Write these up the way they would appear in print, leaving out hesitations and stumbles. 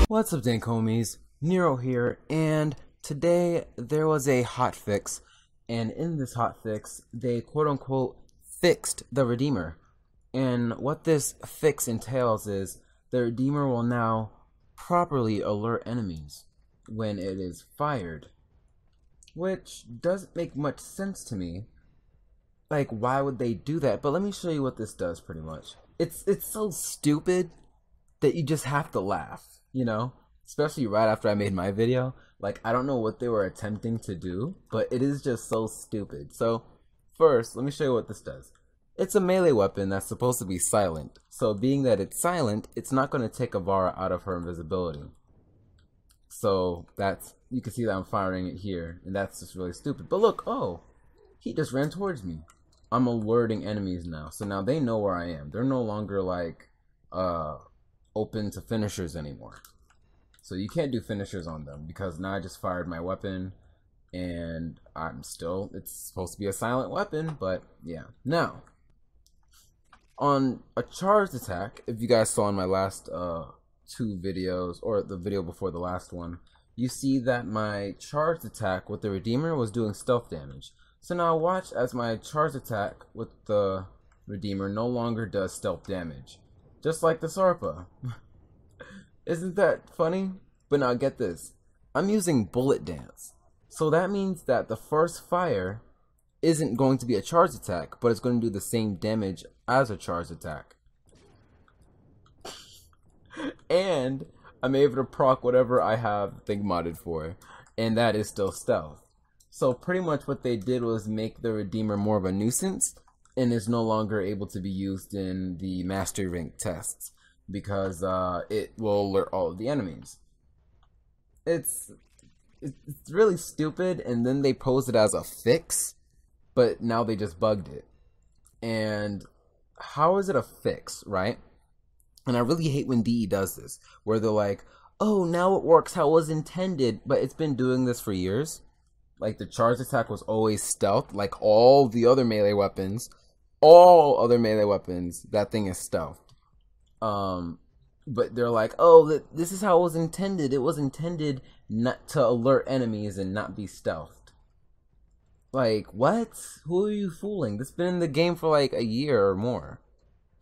What's up, Dank homies? Nero here, and today there was a hotfix, and in this hotfix, they quote-unquote fixed the Redeemer. And what this fix entails is the Redeemer will now properly alert enemies when it is fired, which doesn't make much sense to me. Like, why would they do that? But let me show you what this does pretty much. It's so stupid that you just have to laugh, you know? Especially right after I made my video. Like, I don't know what they were attempting to do, but it is just so stupid. So, first, let me show you what this does. It's a melee weapon that's supposed to be silent. So, being that it's silent, it's not going to take Avara out of her invisibility. So, you can see that I'm firing it here, and that's just really stupid. But look, oh, he just ran towards me. I'm alerting enemies now, so now they know where I am. They're no longer like open to finishers anymore. So you can't do finishers on them because now I just fired my weapon, and it's supposed to be a silent weapon, but yeah. Now, on a charged attack, if you guys saw in my last two videos, or the video before the last one, you see that my charged attack with the Redeemer was doing stealth damage. So now watch as my charge attack with the Redeemer no longer does stealth damage. Just like the Sarpa. Isn't that funny? But now get this. I'm using bullet dance. So that means that the first fire isn't going to be a charge attack, but it's going to do the same damage as a charge attack. And I'm able to proc whatever I have thing modded for. And that is still stealth. So pretty much what they did was make the Redeemer more of a nuisance, and is no longer able to be used in the mastery rank tests because it will alert all of the enemies. It's really stupid, and then they posed it as a fix, but now they just bugged it. And how is it a fix, right? And I really hate when DE does this, where they're like, oh, now it works how it was intended, but it's been doing this for years. Like, the charge attack was always stealth, like all the other melee weapons. All other melee weapons, that thing is stealth. But they're like, oh, this is how it was intended. It was intended not to alert enemies and not be stealthed. Like, what? Who are you fooling? This has been in the game for like a year or more.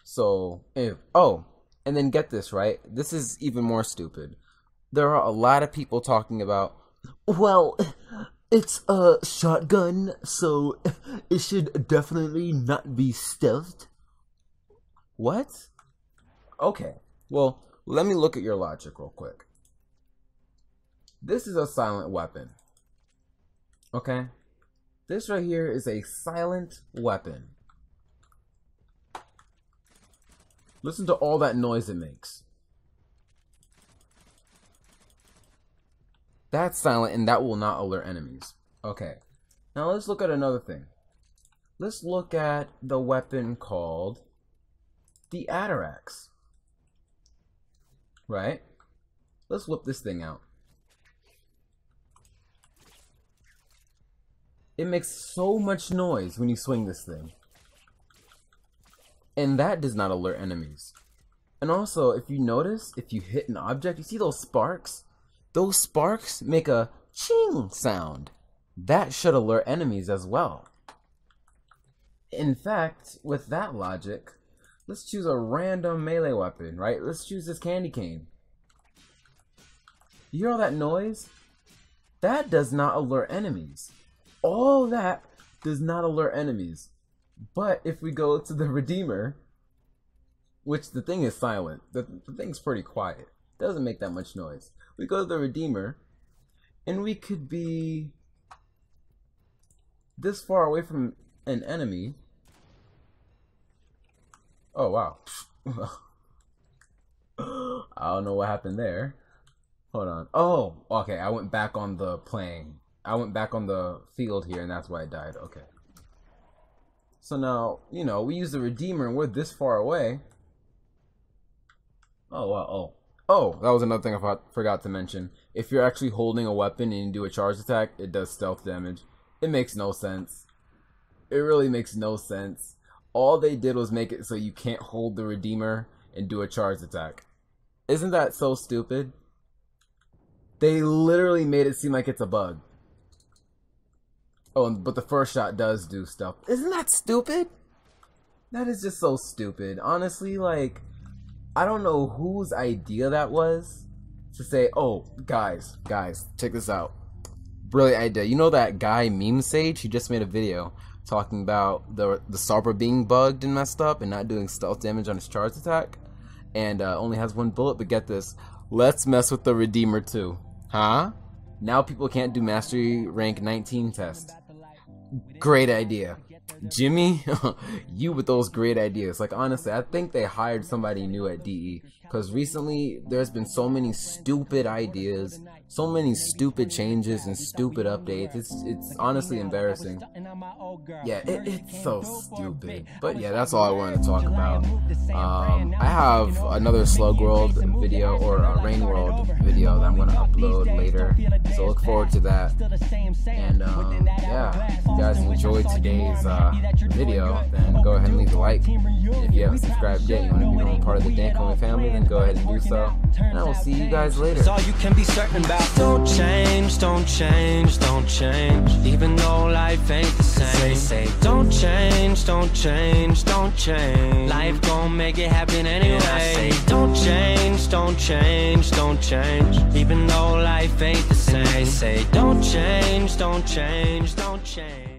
So, and then get this, right? This is even more stupid. There are a lot of people talking about, well, it's a shotgun, so it should definitely not be stealthed. What? Okay, well, let me look at your logic real quick. This is a silent weapon. Okay? This right here is a silent weapon. Listen to all that noise it makes. That's silent, and that will not alert enemies. Okay, now let's look at another thing. Let's look at the weapon called the Atarax. Right? Let's whip this thing out. It makes so much noise when you swing this thing. And that does not alert enemies. And also, if you notice, if you hit an object, you see those sparks? Those sparks make a ching sound. That should alert enemies as well. In fact, with that logic, let's choose a random melee weapon, right? Let's choose this candy cane. You hear all that noise? That does not alert enemies. All that does not alert enemies. But if we go to the Redeemer, which the thing is silent, the thing's pretty quiet. Doesn't make that much noise. We go to the Redeemer, and we could be this far away from an enemy. Oh, wow. I don't know what happened there. Hold on. Oh, okay, I went back on the plane. I went back on the field here, and that's why I died. Okay. So now, you know, we use the Redeemer, and we're this far away. Oh, wow, Oh, that was another thing I forgot to mention. If you're actually holding a weapon and you do a charge attack, it does stealth damage. It makes no sense. It really makes no sense. All they did was make it so you can't hold the Redeemer and do a charge attack. Isn't that so stupid? They literally made it seem like it's a bug. Oh, but the first shot does do stuff. Isn't that stupid? That is just so stupid. Honestly, like, I don't know whose idea that was to say, oh, guys, check this out. Brilliant idea. You know that guy MemeSageZ? He just made a video talking about the Sarper being bugged and messed up and not doing stealth damage on his charge attack. And only has one bullet, but get this. Let's mess with the Redeemer too. Huh? Now people can't do Mastery Rank 19 test. Great idea. Jimmy, you with those great ideas. Like, honestly, I think they hired somebody new at DE, because recently there's been so many stupid ideas, so many stupid changes and stupid updates. It's honestly embarrassing. Yeah, it's so stupid. But yeah, that's all I wanted to talk about. I have another Slug World video, or a Rain World video, that I'm going to upload later, so look forward to that. And yeah, if you guys enjoyed today's video, then go ahead and leave a like. If you haven't subscribed yet, you want to become part of the Dank Swag family, then go ahead and do so. And I will see you guys later. That's all you can be certain about. Don't change, don't change, don't change. Even though life ain't the same. They say don't change, don't change, don't change. Life gon' make it happen anyway. And I say don't change, don't change, don't change. Even though life ain't the same. They say don't change, don't change, don't change.